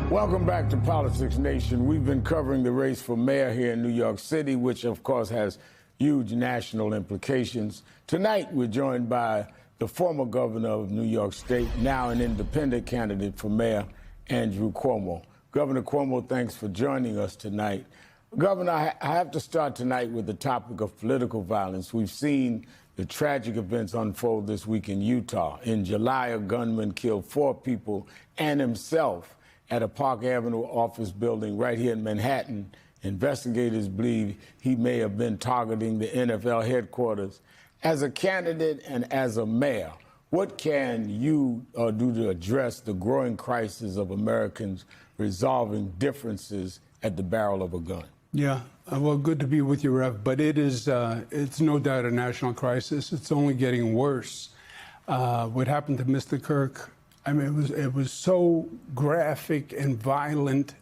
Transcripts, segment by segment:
Welcome back to Politics Nation. We've been covering the race for mayor here in New York City, which of course has huge national implications. Tonight, we're joined by the former governor of New York State, now an independent candidate for mayor, Andrew Cuomo. Governor Cuomo, thanks for joining us tonight. Governor, I have to start tonight with the topic of political violence. We've seen the tragic events unfold this week in Utah. In July, a gunman killed 4 people and himself at a Park Avenue office building right here in Manhattan. Investigators believe he may have been targeting the NFL headquarters. As a candidate and as a mayor, what can you do to address the growing crisis of Americans resolving differences at the barrel of a gun? Yeah, well, good to be with you, Rev. But it's no doubt a national crisis. It's only getting worse. What happened to Mr. Kirk? I mean, it was so graphic and violent.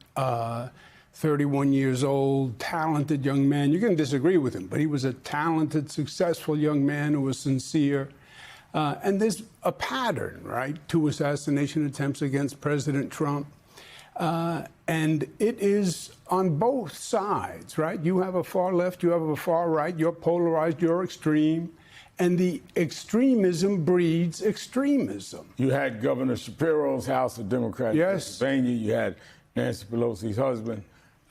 31 years old, talented young man. You can disagree with him, but he was a talented, successful young man who was sincere. And there's a pattern, right, to assassination attempts against President Trump. And it is on both sides, right? You have a far left, you have a far right, you're polarized, you're extreme. And the extremism breeds extremism. You had Governor Shapiro's House of Democrats in Pennsylvania. You had Nancy Pelosi's husband.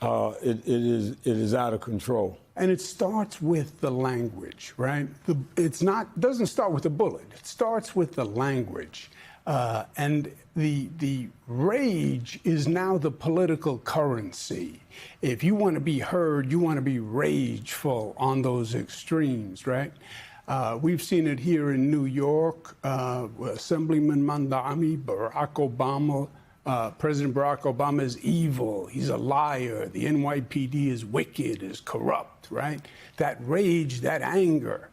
It is out of control. And it starts with the language, right? Doesn't start with the bullet. It starts with the language. And the rage is now the political currency. If you want to be heard, you want to be rageful on those extremes, right? We've seen it here in New York. Assemblyman Mamdani, Barack Obama, President Barack Obama is evil. He's a liar. The NYPD is wicked, is corrupt, right? That rage, that anger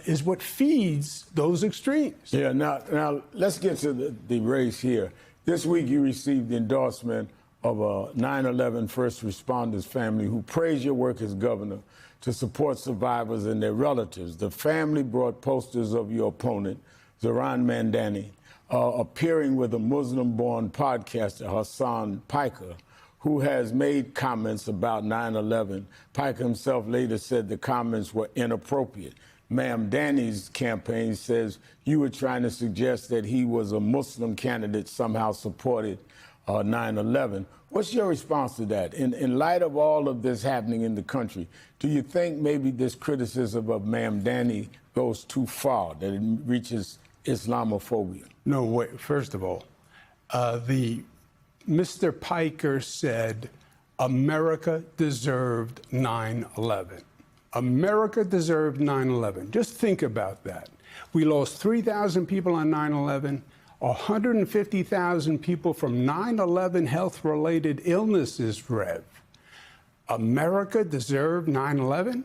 is what feeds those extremes. Yeah, now let's get to the race here. This week you received the endorsement of a 9/11 first responders family who praised your work as governor to support survivors and their relatives. The family brought posters of your opponent, Zohran Mamdani, appearing with a Muslim-born podcaster, Hassan Piker, who has made comments about 9/11. Piker himself later said the comments were inappropriate. Mamdani's campaign says you were trying to suggest that he was a Muslim candidate, somehow supported 9/11. What's your response to that? In light of all of this happening in the country, do you think maybe this criticism of Mamdani goes too far, that it reaches Islamophobia? No, wait. First of all, Mr. Piker said America deserved 9/11. America deserved 9/11. Just think about that. We lost 3,000 people on 9/11. 150,000 people from 9/11 health-related illnesses, Rev. America deserved 9/11?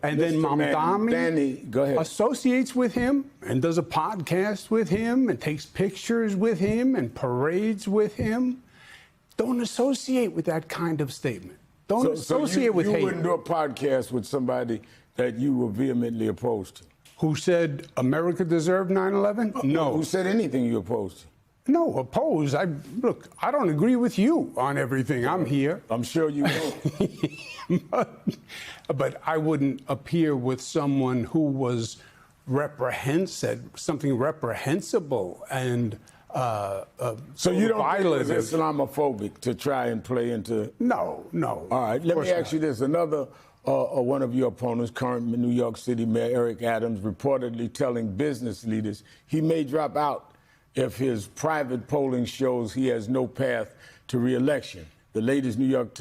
And then Mamdani go ahead, associates with him and does a podcast with him and takes pictures with him and parades with him. Don't associate with that kind of statement. Don't associate with hate. You wouldn't do a podcast with somebody that you were vehemently opposed to? Who said America deserved 9/11? No. Who said anything you opposed to? No, opposed. Look, I don't agree with you on everything. I'm here. I'm sure you will. But I wouldn't appear with someone who was said something reprehensible and so you don't think it was Islamophobic to try and play into? No. All right, let me ask you this. Another one of your opponents, current New York City Mayor Eric Adams, reportedly telling business leaders he may drop out if his private polling shows he has no path to re-election. The latest New York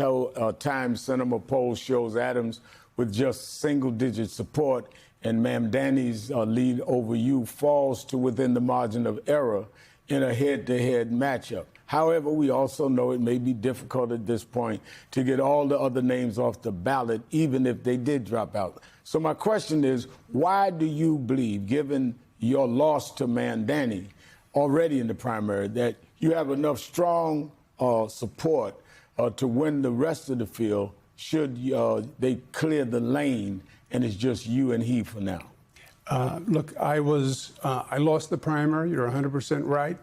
Times Cinema poll shows Adams with just single-digit support, and Mamdani's lead over you falls to within the margin of error in a head-to-head matchup. However, we also know it may be difficult at this point to get all the other names off the ballot, even if they did drop out. So my question is, why do you believe, given your loss to Mamdani already in the primary, that you have enough strong support to win the rest of the field should they clear the lane and it's just you and he for now? Look, I lost the primary. You're 100% right.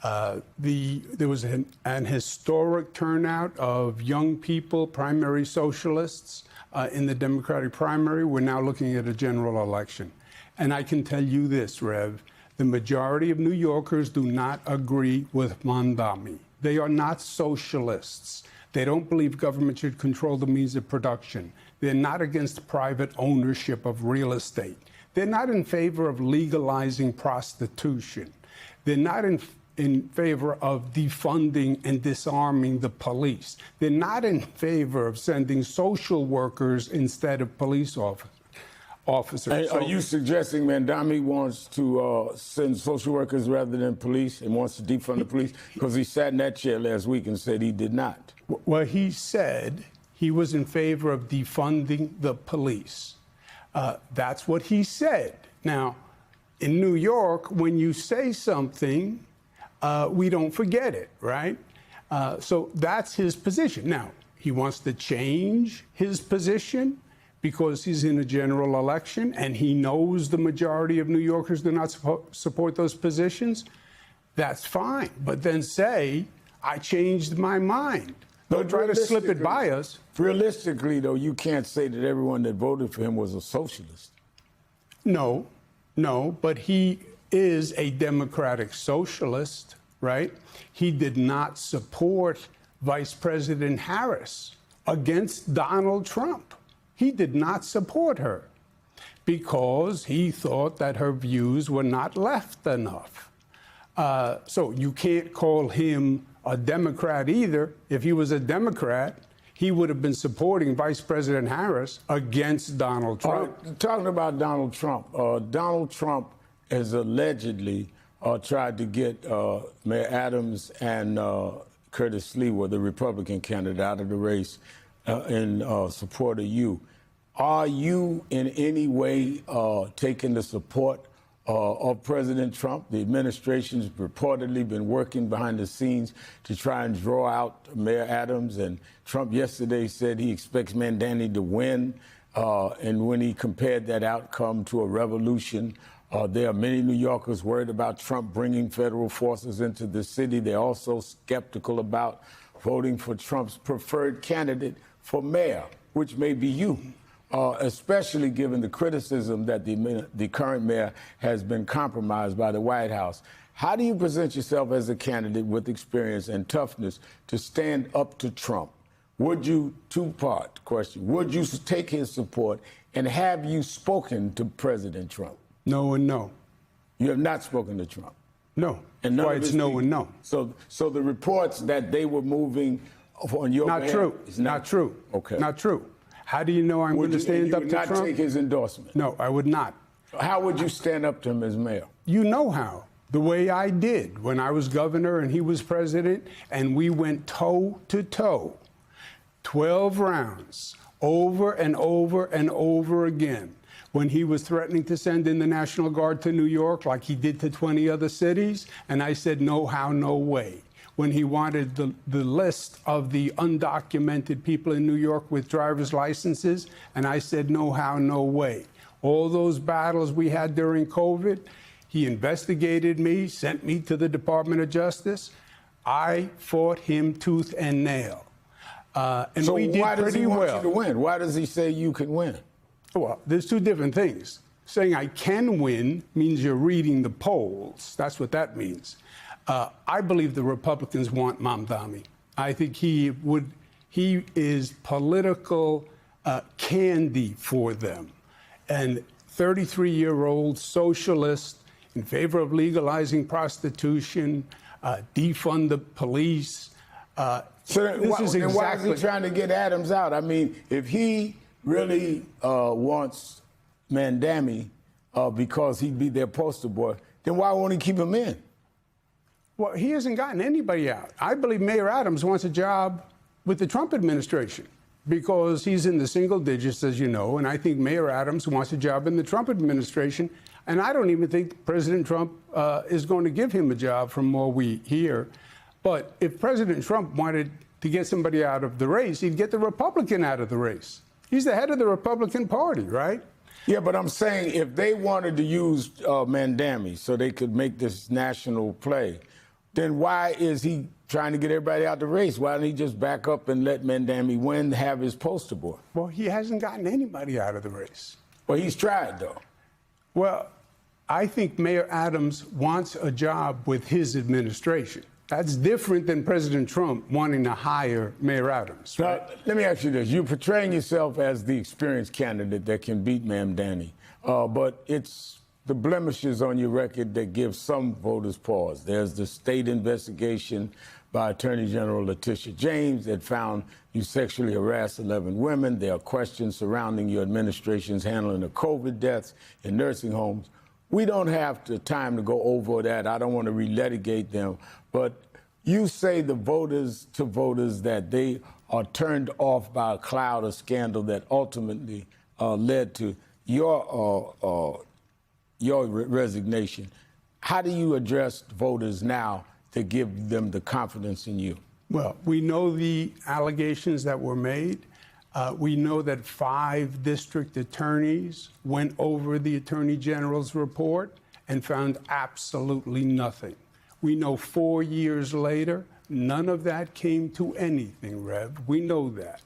There was an historic turnout of young people, primary socialists, in the Democratic primary. We're now looking at a general election. And I can tell you this, Rev, the majority of New Yorkers do not agree with Mamdani. They are not socialists. They don't believe government should control the means of production. They're not against private ownership of real estate. They're not in favor of legalizing prostitution. They're not in favor of defunding and disarming the police. They're not in favor of sending social workers instead of police officers. Are you suggesting Mamdani wants to send social workers rather than police and wants to defund the police? Because he sat in that chair last week and said he did not. Well, he said he was in favor of defunding the police. That's what he said. Now, in New York, when you say something, we don't forget it, right? So that's his position. Now, he wants to change his position because he's in a general election and he knows the majority of New Yorkers do not support those positions. That's fine. But then say, I changed my mind. Don't try to slip it by us. Realistically, though, you can't say that everyone that voted for him was a socialist. No, but he is a democratic socialist, right? He did not support Vice President Harris against Donald Trump. He did not support her because he thought that her views were not left enough. So you can't call him a Democrat either. If he was a Democrat, he would have been supporting Vice President Harris against Donald Trump. Talking about Donald Trump has allegedly tried to get Mayor Adams and Curtis Lewa, the Republican candidate, out of the race in support of you. Are you in any way taking the support of President Trump? The administration's reportedly been working behind the scenes to try and draw out Mayor Adams, and Trump yesterday said he expects Mamdani to win. And when he compared that outcome to a revolution, there are many New Yorkers worried about Trump bringing federal forces into the city. They're also skeptical about voting for Trump's preferred candidate for mayor, which may be you. Especially given the criticism that the current mayor has been compromised by the White House. How do you present yourself as a candidate with experience and toughness to stand up to Trump? Would you, two-part question, would you take his support, and have you spoken to President Trump? No and no. You have not spoken to Trump? No. And why it's no and no. So the reports that they were moving on your behalf... Not true. Not true. Okay. Not true. How do you know I'm going to stand up to Trump? You would not take his endorsement? No, I would not. How would you stand up to him as mayor? You know how. The way I did when I was governor and he was president, and we went toe to toe, 12 rounds, over and over and over again. When he was threatening to send in the National Guard to New York like he did to 20 other cities, and I said, no how, no way. When he wanted the list of the undocumented people in New York with driver's licenses, and I said, no how, no way. All those battles we had during COVID, he investigated me, sent me to the Department of Justice. I fought him tooth and nail. And so we did why does pretty he want well. you to win? Why does he say you can win? Well, there's two different things. Saying I can win means you're reading the polls. That's what that means. I believe the Republicans want Mamdani. I think he is political candy for them. And 33-year-old socialist in favor of legalizing prostitution, defund the police. Why is he trying to get Adams out? I mean, if he really wants Mamdani because he'd be their poster boy, then why won't he keep him in? Well, he hasn't gotten anybody out. I believe Mayor Adams wants a job with the Trump administration because he's in the single digits, as you know, and I think Mayor Adams wants a job in the Trump administration, and I don't even think President Trump is going to give him a job from all we hear. But if President Trump wanted to get somebody out of the race, he'd get the Republican out of the race. He's the head of the Republican Party, right? Yeah, but I'm saying if they wanted to use Mamdani so they could make this national play, then why is he trying to get everybody out the race? Why don't he just back up and let Mamdani win, have his poster boy? Well, he hasn't gotten anybody out of the race. Well, he's tried, though. Well, I think Mayor Adams wants a job with his administration. That's different than President Trump wanting to hire Mayor Adams. Now, let me ask you this. You're portraying yourself as the experienced candidate that can beat Mamdani, but it's the blemishes on your record that give some voters pause. There's the state investigation by Attorney General Letitia James that found you sexually harassed 11 women. There are questions surrounding your administration's handling of COVID deaths in nursing homes. We don't have the time to go over that. I don't want to relitigate them. But you say the voters that they are turned off by a cloud of scandal that ultimately led to your resignation. How do you address voters now to give them the confidence in you? Well, we know the allegations that were made. We know that 5 district attorneys went over the Attorney General's report and found absolutely nothing. We know 4 years later, none of that came to anything, Rev. We know that.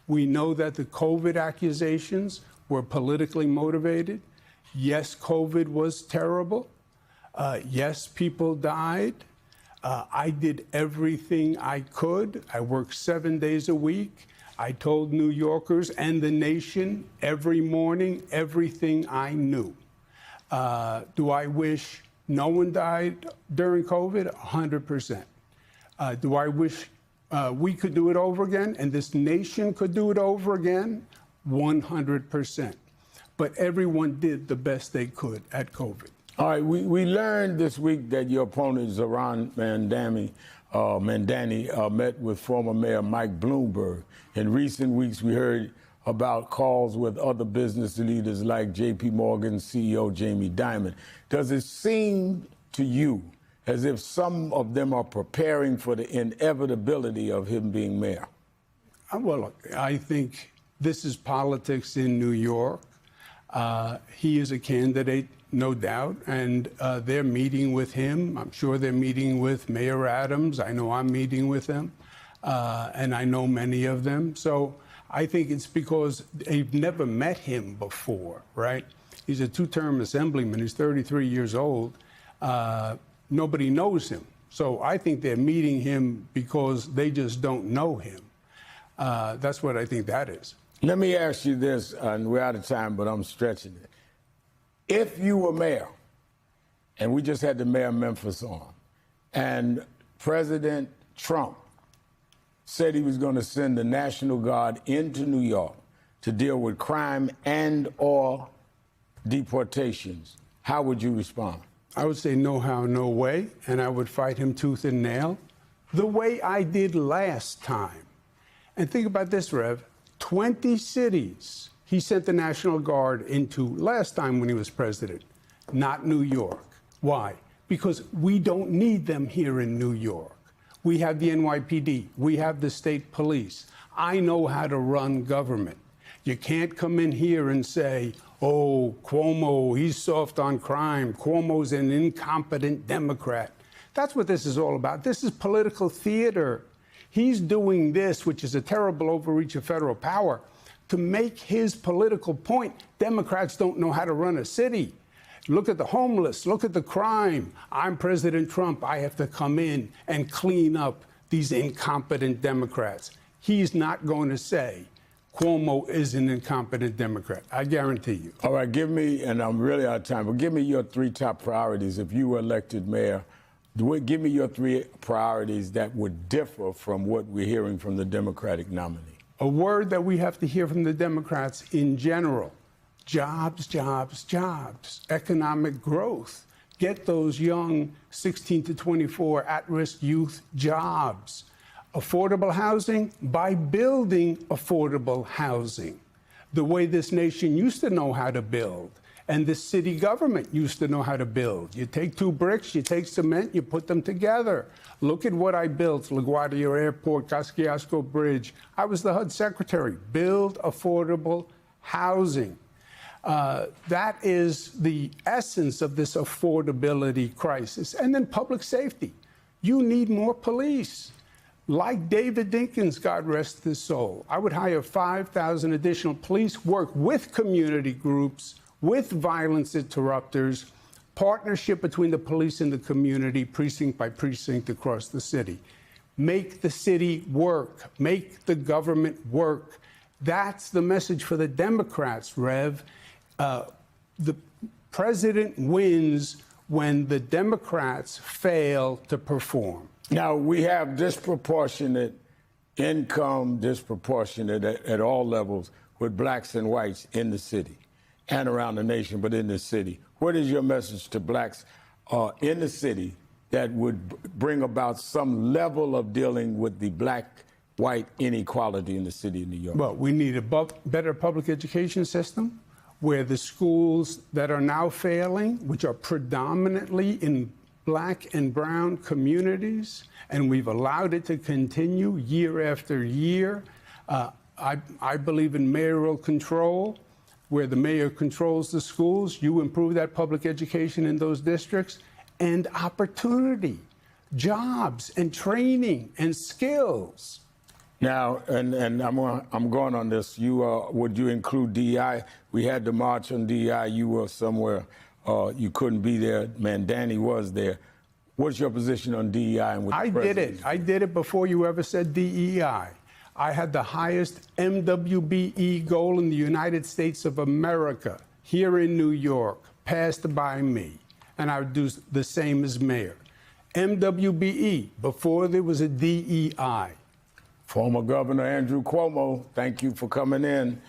We know that the COVID accusations were politically motivated. Yes, COVID was terrible. Yes, people died. I did everything I could. I worked 7 days a week. I told New Yorkers and the nation every morning everything I knew. Do I wish no one died during COVID? 100%. Do I wish we could do it over again and this nation could do it over again? 100%. But everyone did the best they could at COVID. All right, we learned this week that your opponent, Zohran Mamdani, met with former Mayor Mike Bloomberg. In recent weeks, we heard about calls with other business leaders like J.P. Morgan CEO Jamie Dimon. Does it seem to you as if some of them are preparing for the inevitability of him being mayor? Well, look, I think this is politics in New York. He is a candidate, no doubt, and they're meeting with him. I'm sure they're meeting with Mayor Adams. I know I'm meeting with them, and I know many of them. So I think it's because they've never met him before, right? He's a 2-term assemblyman. He's 33 years old. Nobody knows him. So I think they're meeting him because they just don't know him. That's what I think that is. Let me ask you this, and we're out of time, but I'm stretching it. If you were mayor, and we just had the mayor of Memphis on, and President Trump said he was going to send the National Guard into New York to deal with crime and/or deportations, how would you respond? I would say no how, no way, and I would fight him tooth and nail, the way I did last time. And think about this, Rev. 20 cities he sent the National Guard into last time when he was president, not New York. Why? Because we don't need them here in New York. We have the NYPD. We have the state police. I know how to run government. You can't come in here and say, oh, Cuomo, he's soft on crime. Cuomo's an incompetent Democrat. That's what this is all about. This is political theater. He's doing this, which is a terrible overreach of federal power, to make his political point. Democrats don't know how to run a city. Look at the homeless. Look at the crime. I'm President Trump. I have to come in and clean up these incompetent Democrats. He's not going to say Cuomo is an incompetent Democrat. I guarantee you. All right, give me, and I'm really out of time, but give me your 3 top priorities if you were elected mayor. Give me your 3 priorities that would differ from what we're hearing from the Democratic nominee. A word that we have to hear from the Democrats in general: jobs, jobs, jobs, economic growth. Get those young 16 to 24 at-risk youth jobs. Affordable housing by building affordable housing, the way this nation used to know how to build. And the city government used to know how to build. You take 2 bricks, you take cement, you put them together. Look at what I built: LaGuardia Airport, Kosciuszko Bridge. I was the HUD secretary. Build affordable housing. That is the essence of this affordability crisis. And then public safety. You need more police. Like David Dinkins, God rest his soul, I would hire 5,000 additional police, work with community groups, with violence interrupters, partnership between the police and the community, precinct by precinct across the city. Make the city work. Make the government work. That's the message for the Democrats, Rev. The president wins when the Democrats fail to perform. Now, we have disproportionate income, disproportionate at all levels with blacks and whites in the city and around the nation, but in the city. What is your message to blacks in the city that would bring about some level of dealing with the black-white inequality in the city of New York? Well, we need a better public education system where the schools that are now failing, which are predominantly in black and brown communities, and we've allowed it to continue year after year. I believe in mayoral control, where the mayor controls the schools. You improve that public education in those districts, and opportunity, jobs, and training, and skills. Now, and I'm going on this. Would you include DEI? We had the march on DEI. You were somewhere. You couldn't be there. Mandani was there. What's your position on DEI? And with I did it. I did it before you ever said DEI. I had the highest MWBE goal in the United States of America, here in New York, passed by me. And I would do the same as mayor. MWBE, before there was a DEI. Former Governor Andrew Cuomo, thank you for coming in.